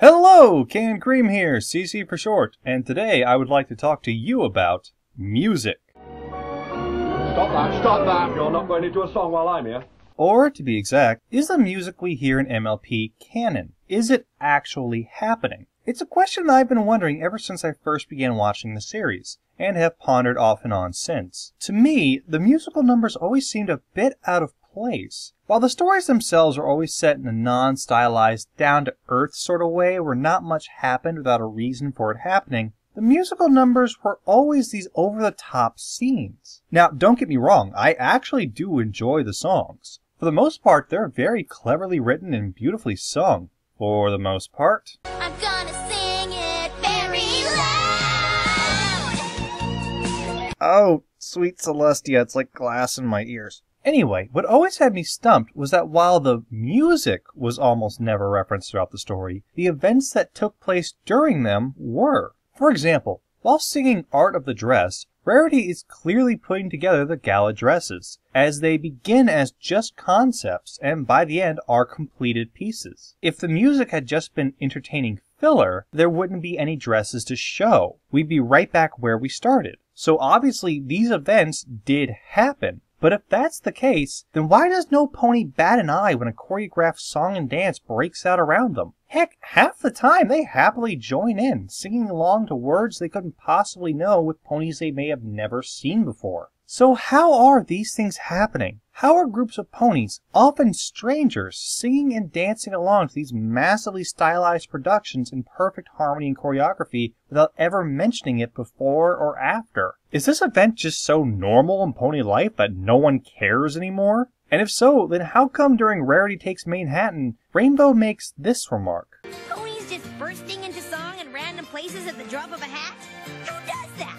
Hello, Canned here, CC for short, and today I would like to talk to you about music. Stop that, you're not going into a song while I'm here. Or, to be exact, is the music we hear in MLP canon? Is it actually happening? It's a question that I've been wondering ever since I first began watching the series, and have pondered off and on since. To me, the musical numbers always seemed a bit out of place. While the stories themselves are always set in a non-stylized, down-to-earth sort of way where not much happened without a reason for it happening, the musical numbers were always these over-the-top scenes. Now, don't get me wrong, I actually do enjoy the songs. For the most part, they're very cleverly written and beautifully sung. For the most part. I'm gonna sing it very loud! Oh, sweet Celestia, it's like glass in my ears. Anyway, what always had me stumped was that while the music was almost never referenced throughout the story, the events that took place during them were. For example, while singing Art of the Dress, Rarity is clearly putting together the gala dresses, as they begin as just concepts and by the end are completed pieces. If the music had just been entertaining filler, there wouldn't be any dresses to show. We'd be right back where we started. So obviously these events did happen. But if that's the case, then why does no pony bat an eye when a choreographed song and dance breaks out around them? Heck, half the time they happily join in, singing along to words they couldn't possibly know with ponies they may have never seen before. So how are these things happening? How are groups of ponies, often strangers, singing and dancing along to these massively stylized productions in perfect harmony and choreography without ever mentioning it before or after? Is this event just so normal in pony life that no one cares anymore? And if so, then how come during Rarity Takes Manhattan, Rainbow makes this remark? Ponies just bursting into song in random places at the drop of a hat? Who does that?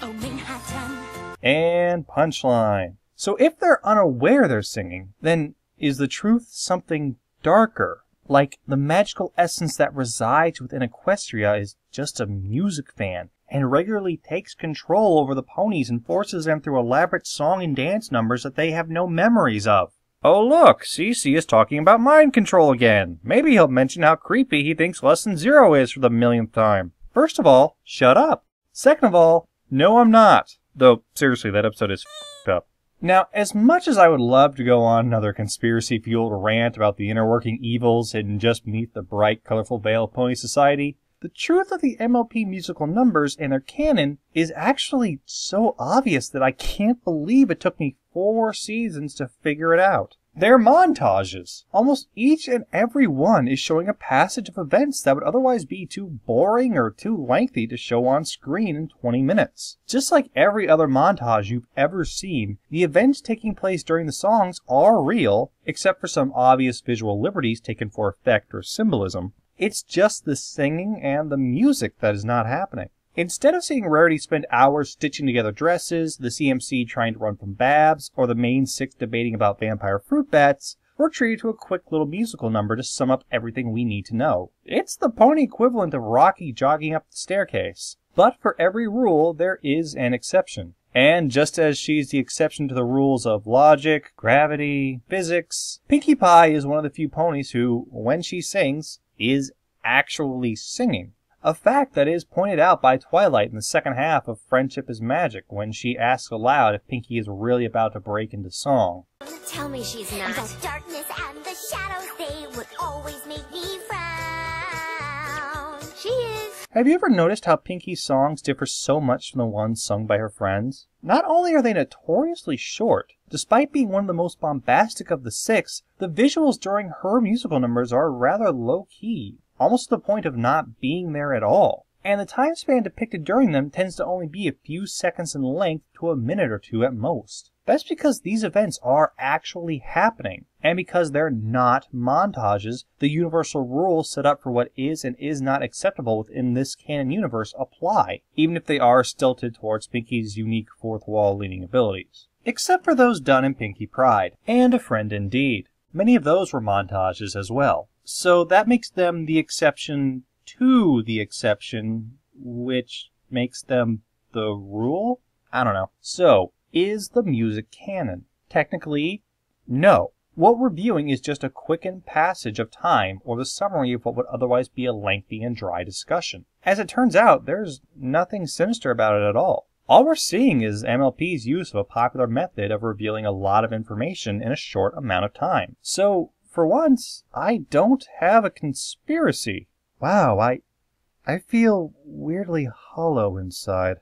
Oh, Manhattan. And punchline. So if they're unaware they're singing, then is the truth something darker? Like the magical essence that resides within Equestria is just a music fan, and regularly takes control over the ponies and forces them through elaborate song and dance numbers that they have no memories of. Oh look, CC is talking about mind control again. Maybe he'll mention how creepy he thinks Lesson 0 is for the millionth time. First of all, shut up. Second of all, no I'm not. Though, seriously, that episode is f***ed up. Now, as much as I would love to go on another conspiracy-fueled rant about the inner-working evils hidden just beneath the bright, colorful veil of pony society, the truth of the MLP musical numbers and their canon is actually so obvious that I can't believe it took me 4 seasons to figure it out. They're montages. Almost each and every one is showing a passage of events that would otherwise be too boring or too lengthy to show on screen in 20 minutes. Just like every other montage you've ever seen, the events taking place during the songs are real, except for some obvious visual liberties taken for effect or symbolism. It's just the singing and the music that is not happening. Instead of seeing Rarity spend hours stitching together dresses, the CMC trying to run from Babs, or the main 6 debating about vampire fruit bats, we're treated to a quick little musical number to sum up everything we need to know. It's the pony equivalent of Rocky jogging up the staircase. But for every rule, there is an exception. And just as she's the exception to the rules of logic, gravity, physics, Pinkie Pie is one of the few ponies who, when she sings, is actually singing. A fact that is pointed out by Twilight in the second half of Friendship is Magic when she asks aloud if Pinkie is really about to break into song. Tell me she's not. The darkness and the shadows, they would always make me frown. She is. Have you ever noticed how Pinkie's songs differ so much from the ones sung by her friends? Not only are they notoriously short, despite being one of the most bombastic of the 6, the visuals during her musical numbers are rather low-key. Almost to the point of not being there at all. And the time span depicted during them tends to only be a few seconds in length to a minute or two at most. That's because these events are actually happening, and because they're not montages, the universal rules set up for what is and is not acceptable within this canon universe apply, even if they are stilted towards Pinkie's unique fourth wall leaning abilities. Except for those done in Pinkie Pride, and A Friend Indeed. Many of those were montages as well. So that makes them the exception to the exception, which makes them the rule? I don't know. So, is the music canon? Technically, no. what we're viewing is just a quickened passage of time or the summary of what would otherwise be a lengthy and dry discussion. As it turns out, there's nothing sinister about it at all. All we're seeing is MLP's use of a popular method of revealing a lot of information in a short amount of time. So, for once, I don't have a conspiracy. Wow, I feel weirdly hollow inside.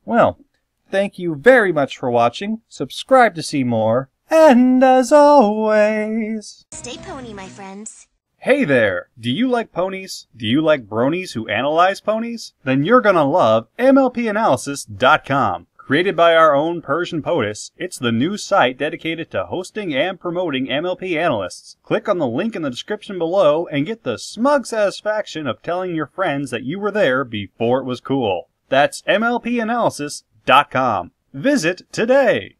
Well, thank you very much for watching. Subscribe to see more. And as always... Stay pony, my friends. Hey there! Do you like ponies? Do you like bronies who analyze ponies? Then you're gonna love MLPanalysis.com. Created by our own Persian POTUS, it's the new site dedicated to hosting and promoting MLP analysts. Click on the link in the description below and get the smug satisfaction of telling your friends that you were there before it was cool. That's MLPanalysis.com. Visit today!